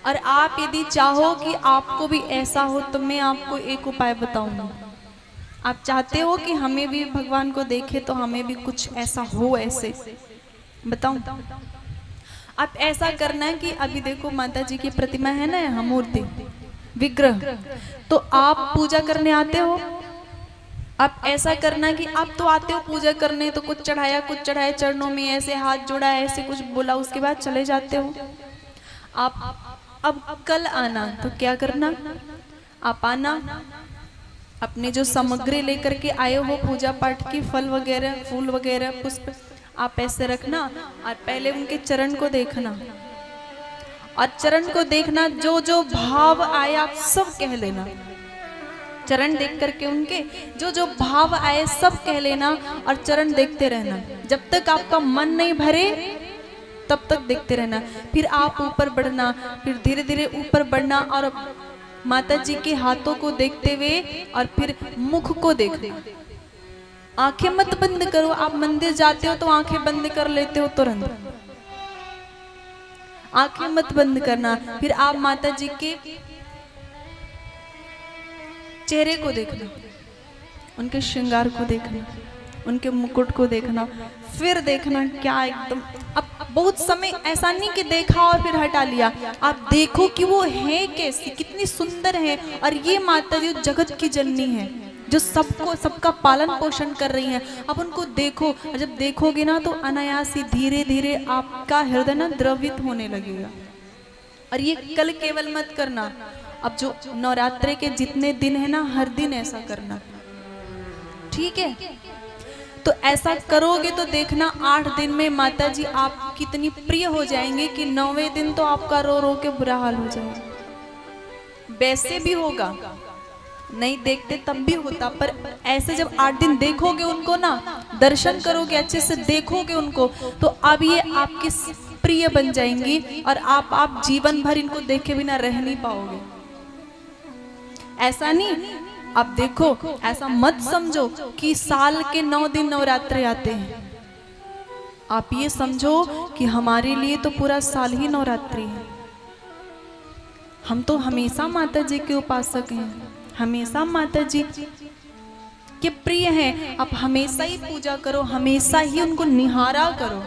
और आप यदि चाहो कि आपको भी ऐसा हो तो मैं आपको एक उपाय बताऊंगी। आप चाहते हो कि हमें भी भगवान को देखे तो हमें भी कुछ ऐसा हो, ऐसे बताऊं? आप ऐसा करना है कि अभी देखो माता जी की प्रतिमा है ना, यहाँ मूर्ति विग्रह, तो आप पूजा करने आते हो। आप ऐसा करना कि आप तो आते हो पूजा करने, तो कुछ चढ़ाया चरणों में, ऐसे हाथ जोड़ा, ऐसे कुछ बोला, उसके बाद चले जाते हो। आप अब कल आना तो क्या करना, आप आना अपने जो सामग्री लेकर के आए हो पूजा पाठ की, फल वगैरह, फूल वगैरह, पुष्प, आप ऐसे रखना और पहले उनके चरण को देखना। और चरण को देखना, जो जो भाव आए आप सब कह लेना। चरण देख करके उनके जो जो भाव आए सब कह लेना और चरण देखते रहना। जब तक आपका मन नहीं भरे तब तक देखते रहना। फिर आप ऊपर बढ़ना, फिर धीरे धीरे ऊपर बढ़ना और माता जी के हाथों को देखते हुए और फिर मुख को देखना। आंखें मत बंद करो। आप मंदिर जाते हो तो आंखें बंद कर लेते हो तुरंत, आंखें मत बंद करना। फिर आप माता जी के चेहरे को देखना, उनके श्रृंगार को देखना, उनके मुकुट को देखना, फिर देखना क्या एकदम। अब बहुत समय ऐसा नहीं कि देखा और फिर हटा लिया, आप देखो कि वो है कैसी, कितनी सुंदर है। और ये माता जी जगत की जननी है, जो सबको, सबका पालन पोषण कर रही हैं। अब उनको देखो, और जब देखोगे ना तो अनायास ही धीरे धीरे आपका हृदय ना द्रवित होने लगेगा। और ये कल केवल मत करना, अब जो नवरात्रे के जितने दिन है ना, हर दिन ऐसा करना, ठीक है? तो ऐसा करोगे तो देखना 8 दिन में माता जी आप कितनी प्रिय हो जाएंगे कि 9वें दिन तो आपका रो रो के बुरा हाल हो जाएगा। वैसे भी होगा, नहीं देखते तब भी होता, पर ऐसे जब 8 दिन देखोगे उनको ना, दर्शन करोगे, अच्छे से देखोगे उनको, तो अब ये आपकी प्रिय बन जाएंगी और आप जीवन भर इनको देखे बिना रह नहीं पाओगे। ऐसा नहीं, अब देखो, ऐसा मत समझो कि साल के 9 दिन नवरात्रे आते हैं। आप ये समझो कि हमारे लिए तो पूरा साल ही नवरात्रि है। हम तो हमेशा माता जी के उपासक हैं, हमेशा माता जी के प्रिय हैं। आप हमेशा ही पूजा करो, हमेशा ही उनको निहारा करो।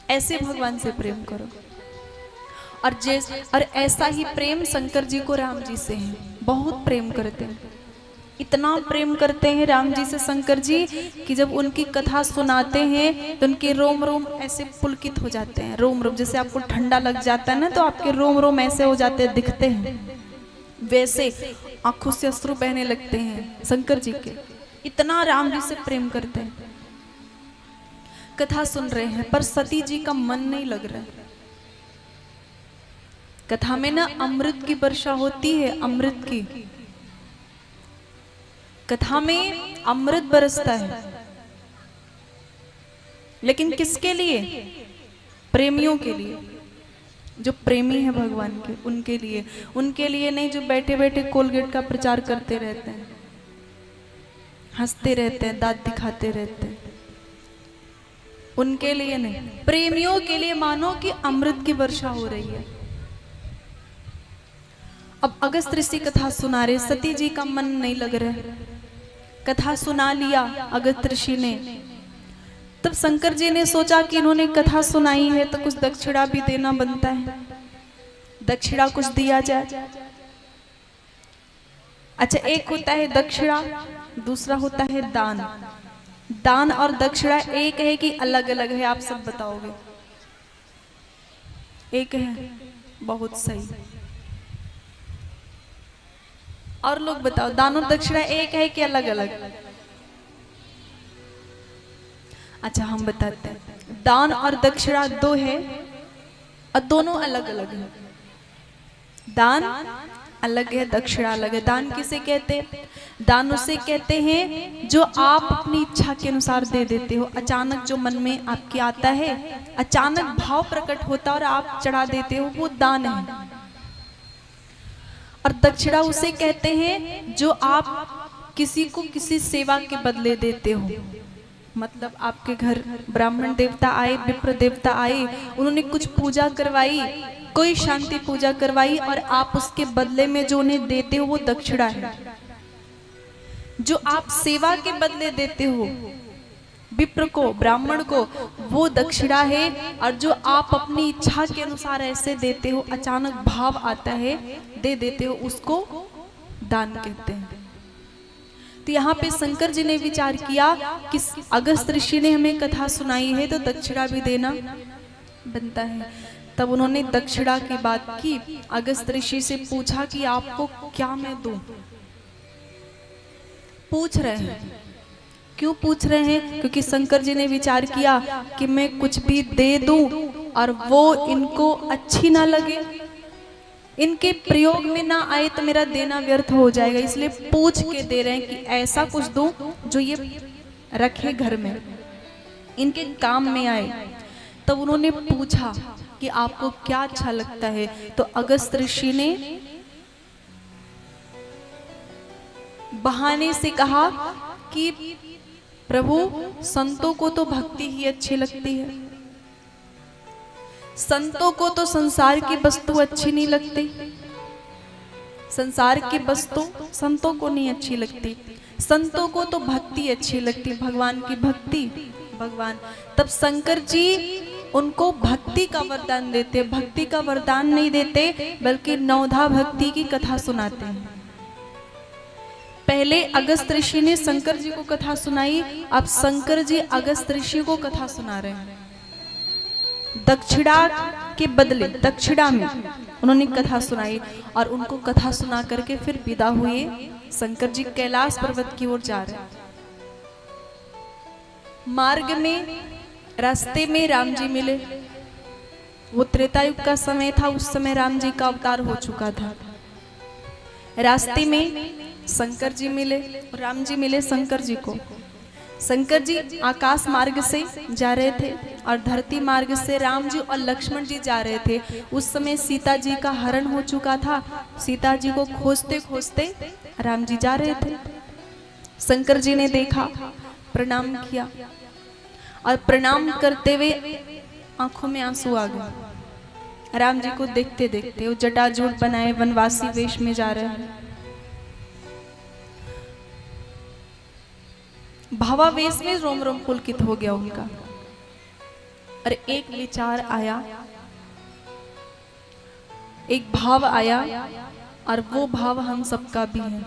ऐसे भगवान से प्रेम करो। और ऐसा ही प्रेम शंकर जी को राम जी से है, बहुत प्रेम करते हैं। इतना प्रेम करते हैं राम जी से शंकर जी कि जब उनकी कथा सुनाते हैं तो उनके रोम रोम ऐसे पुलकित हो जाते हैं। रोम रोम, जैसे आपको ठंडा लग जाता है ना तो आपके रोम रोम ऐसे हो जाते हैं, दिखते हैं, वैसे आंखों से अश्रु बहने लगते हैं शंकर जी के। इतना राम जी से प्रेम करते हैं। कथा सुन रहे हैं पर सती जी का मन नहीं लग रहा है। कथा में ना अमृत की वर्षा होती है, अमृत की कथा में अमृत बरसता है, लेकिन किसके लिए? प्रेमियों के लिए, जो प्रेमी है भगवान के, उनके लिए, उनके लिए नहीं जो बैठे बैठे कोलगेट का प्रचार करते रहते हैं, हंसते रहते हैं, दांत दिखाते रहते हैं, उनके लिए नहीं, प्रेमियों के लिए। मानो कि अमृत की वर्षा हो रही है। अब अगस्त ऋषि कथा सुना रहे, सती जी का मन नहीं लग रहा है, कथा सुना लिया अगस्त ऋषि ने। तब शंकर जी ने सोचा कि इन्होंने कथा सुनाई है तो कुछ दक्षिणा भी देना बनता है, दक्षिणा कुछ दिया जाए। अच्छा, एक होता है दक्षिणा, दूसरा होता है दान। दान और दक्षिणा एक है कि अलग अलग है? आप सब बताओगे। एक है, बहुत सही। और लोग बताओ, दान और दक्षिणा एक है कि अलग अलग? अच्छा, हम बताते हैं। दान और दक्षिणा दो है और दोनों अलग अलग है। दान अलग है, दक्षिणा अलग है। दान किसे कहते हैं? दान उसे कहते हैं जो आप अपनी इच्छा के अनुसार दे देते हो। अचानक जो मन में आपके आता है, अचानक भाव प्रकट होता है और आप चढ़ा देते हो, वो दान है। और दक्षिणा उसे कहते हैं जो आप किसी को किसी सेवा के बदले देते हो। मतलब आपके घर ब्राह्मण देवता आए, विप्र देवता आए, उन्होंने कुछ पूजा करवाई, कोई शांति पूजा करवाई, और आप उसके बदले में जो उन्हें देते हो वो दक्षिणा है। जो आप सेवा के बदले देते हो विप्र को, ब्राह्मण को, वो दक्षिणा है। और जो आप अपनी इच्छा के अनुसार ऐसे देते हो, अचानक भाव आता है दे देते हो, उसको दान कहते हैं। तो यहाँ पे शंकर जी ने विचार किया कि अगस्त ऋषि ने हमें कथा सुनाई है तो दक्षिणा भी देना बनता है। तब उन्होंने दक्षिणा की बात की, अगस्त ऋषि से पूछा कि आपको क्या मैं दूं। पूछ रहे हैं, क्यों पूछ रहे हैं? क्योंकि शंकर जी ने विचार किया कि मैं कुछ भी दे दूं और वो इनको अच्छी ना लगे, इनके प्रयोग में ना आए तो मेरा देना व्यर्थ हो जाएगा, इसलिए पूछ के दे रहे हैं कि ऐसा कुछ दूं जो ये रखे घर में, इनके काम में आए। तब उन्होंने पूछा कि आपको क्या अच्छा लगता है। तो अगस्त ऋषि ने बहाने से कहा कि प्रभु, संतों को तो भक्ति ही अच्छी लगती है, संतों को तो संसार की वस्तु अच्छी नहीं लगती, संसार की वस्तु संतों को नहीं अच्छी लगती, संतों को तो भक्ति अच्छी लगती, भगवान की भक्ति, भगवान। तब शंकर जी उनको भक्ति का वरदान देते, भक्ति का वरदान नहीं देते बल्कि नवधा भक्ति की कथा सुनाते हैं। पहले अगस्त ऋषि ने शंकर जी को कथा सुनाई, अब शंकर जी अगस्त ऋषि को कथा सुना रहे हैं। दक्षिणा के बदले, दक्षिणा में उन्होंने कथा सुनाई और उनको कथा सुना करके फिर विदा हुए। शंकर जी कैलाश पर्वत की ओर जा रहे हैं। मार्ग में, रास्ते में राम जी मिले। वो त्रेता युग का समय था, उस समय राम जी का अवतार हो चुका था। रास्ते में शंकर जी मिले, राम जी मिले शंकर जी को। शंकर जी आकाश मार्ग से जा रहे थे और धरती मार्ग से राम जी और लक्ष्मण जी जा रहे थे। उस समय सीता जी का हरण हो चुका था। सीता जी को खोजते खोजते राम जी जा रहे थे। शंकर जी ने देखा, प्रणाम किया और प्रणाम करते हुए आंखों में आंसू आ गए। राम जी को देखते देखते वो जटाजूट बनाए वनवासी वेश में जा रहे हैं। भावावेश में रोम रोम पुलकित हो गया उनका। और एक विचार आया, एक भाव आया, और वो भाव हम सबका भी है।